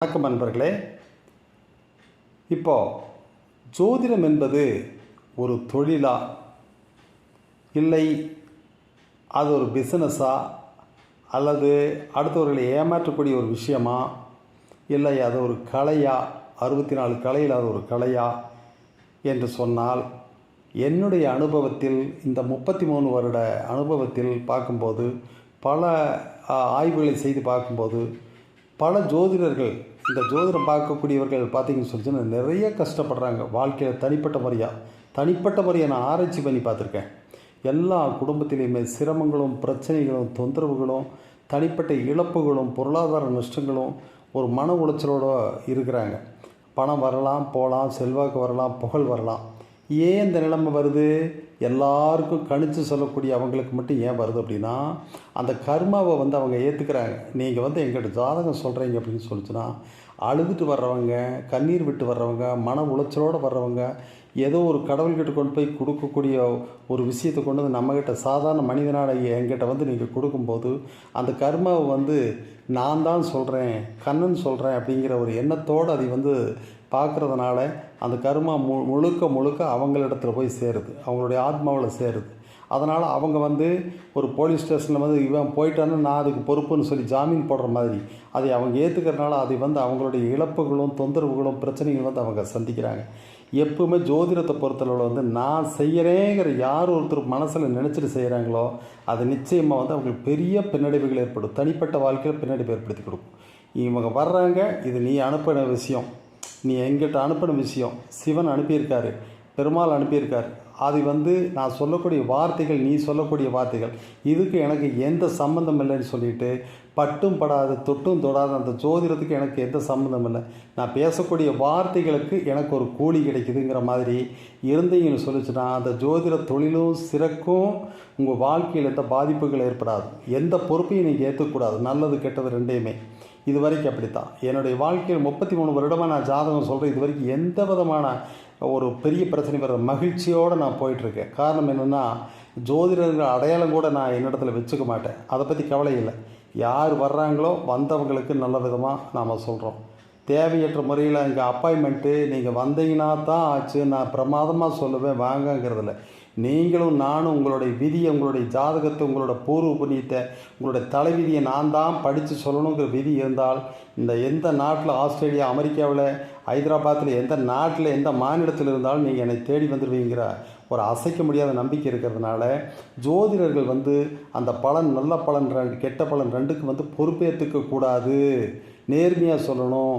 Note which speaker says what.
Speaker 1: வணக்கம் நண்பர்களே. இப்போது ஜோதிடம் என்பது ஒரு தொழிலா, இல்லை அது ஒரு பிஸ்னஸா, அல்லது அடுத்தவர்களை ஏமாற்றக்கூடிய ஒரு விஷயமா, இல்லை அது ஒரு கலையா, 64 கலையில் அது ஒரு கலையா என்று சொன்னால், என்னுடைய அனுபவத்தில் இந்த 33 வருட அனுபவத்தில் பார்க்கும்போது, பல ஆய்வுகளை செய்து பார்க்கும்போது, பல ஜோதிடர்கள், இந்த ஜோதிடம் பார்க்கக்கூடியவர்கள் பார்த்திங்கன்னு சொல்லிச்சுன்னா நிறைய கஷ்டப்படுறாங்க வாழ்க்கையில். தனிப்பட்ட முறையை நான் ஆராய்ச்சி பண்ணி பார்த்துருக்கேன். எல்லா குடும்பத்திலையுமே சிரமங்களும், பிரச்சனைகளும், தொந்தரவுகளும், தனிப்பட்ட இழப்புகளும், பொருளாதார நஷ்டங்களும், ஒரு மன உளைச்சலோடு இருக்கிறாங்க. பணம் வரலாம், போகலாம், செல்வாக்கு வரலாம், புகழ் வரலாம். ஏன் இந்த நிலைமை வருது? எல்லாருக்கும் கணித்து சொல்லக்கூடிய அவங்களுக்கு மட்டும் ஏன் வருது அப்படின்னா, அந்த கர்மாவை அவங்க ஏற்றுக்கிறாங்க. நீங்கள் எங்கிட்ட ஜாதகம் சொல்கிறீங்க அப்படின்னு சொல்லிச்சுன்னா, அழுதுட்டு வர்றவங்க, கண்ணீர் விட்டு வர்றவங்க, மன உளைச்சலோடு வர்றவங்க, ஏதோ ஒரு கடவுள்கிட்ட கொண்டு போய் கொடுக்கக்கூடிய ஒரு விஷயத்தை கொண்டு வந்து நம்மக்கிட்ட சாதாரண மனிதனால என்கிட்ட நீங்கள் கொடுக்கும்போது, அந்த கர்மாவை நான் தான் சொல்கிறேன், கண்ணன் சொல்கிறேன் அப்படிங்கிற ஒரு எண்ணத்தோடு அதை பார்க்குறதுனால அந்த கர்மா முழுக்க அவங்களிடத்துல போய் சேருது, அவங்களுடைய ஆத்மாவில் சேருது. அதனால் அவங்க ஒரு போலீஸ் ஸ்டேஷனில் இவன் போயிட்டான்னு நான் அதுக்கு பொறுப்புன்னு சொல்லி ஜாமீன் போடுற மாதிரி அதை அவங்க ஏற்றுக்கிறதுனால அதை அவங்களுடைய இழப்புகளும், தொந்தரவுகளும், பிரச்சனைகளும் அவங்க சந்திக்கிறாங்க. எப்பவுமே ஜோதிடத்தை பொறுத்தளவில் நான் செய்கிறேங்கிற யார் ஒருத்தர் மனசில் நினச்சிட்டு செய்கிறாங்களோ அது நிச்சயமாக அவங்களுக்கு பெரிய பின்னடைவுகள் ஏற்படும். தனிப்பட்ட வாழ்க்கையில் பின்னடைவு ஏற்படுத்தி கொடுக்கும். இவங்க வர்றாங்க, இது நீ அனுப்பின விஷயம், நீ எங்கிட்ட அனுப்பின விஷயம், சிவன் அனுப்பியிருக்காரு, பெருமாள் அனுப்பியிருக்காரு, அது நான் சொல்லக்கூடிய வார்த்தைகள், நீ சொல்லக்கூடிய வார்த்தைகள், இதுக்கு எனக்கு எந்த சம்மந்தம் இல்லைன்னு சொல்லிட்டு பட்டும் படாது, தொட்டும் தொடாத அந்த ஜோதிடத்துக்கு எனக்கு எந்த சம்மந்தம் இல்லை, நான் பேசக்கூடிய வார்த்தைகளுக்கு எனக்கு ஒரு கூலி கிடைக்குதுங்கிற மாதிரி இருந்தீங்கன்னு சொல்லிச்சுன்னா அந்த ஜோதிட தொழிலும் சிறக்கும். உங்கள் வாழ்க்கையில் எந்த பாதிப்புகள் ஏற்படாது, எந்த பொறுப்பையும் நீங்கள் ஏற்றக்கூடாது, நல்லது கெட்டது ரெண்டையுமே. இது வரைக்கும் அப்படித்தான் என்னுடைய வாழ்க்கையில் 33 வருடமாக நான் ஜாதகம் சொல்கிறேன். இது வரைக்கும் எந்த விதமான ஒரு பெரிய பிரச்சனை வர மகிழ்ச்சியோடு நான் போயிட்டுருக்கேன். காரணம் என்னென்னா, ஜோதிடர்கள் அடையாளம் கூட நான் என்னிடத்துல வச்சுக்க மாட்டேன். அதை பற்றி கவலை இல்லை. யார் வர்றாங்களோ வந்தவங்களுக்கு நல்ல விதமாக நாம் சொல்கிறோம். தேவையற்ற முறையில் இங்கே அப்பாயின்மெண்ட்டு நீங்கள் வந்தீங்கன்னா தான் ஆச்சு, நான் பிரமாதமாக சொல்லுவேன் வாங்கங்கிறதில்ல. நீங்களும் நானும் உங்களுடைய விதியை, உங்களுடைய ஜாதகத்தை, உங்களோட பூர்வ புண்ணியத்தை, உங்களுடைய தலைவிதியை நான் தான் படித்து சொல்லணுங்கிற விதி இருந்தால் இந்த எந்த நாட்டில், ஆஸ்திரேலியா, அமெரிக்காவில், ஹைதராபாத்தில், எந்த நாட்டில், எந்த மாநிலத்தில் இருந்தாலும் நீங்கள் என்னை தேடி வந்துடுவீங்கிற ஒரு அசைக்க முடியாத நம்பிக்கை இருக்கிறதுனால ஜோதிடர்கள் அந்த பலன், நல்ல பலன், கெட்ட பலன் ரெண்டுக்கு பொறுப்பேற்றுக்க கூடாது, நேர்மையாக சொல்லணும்.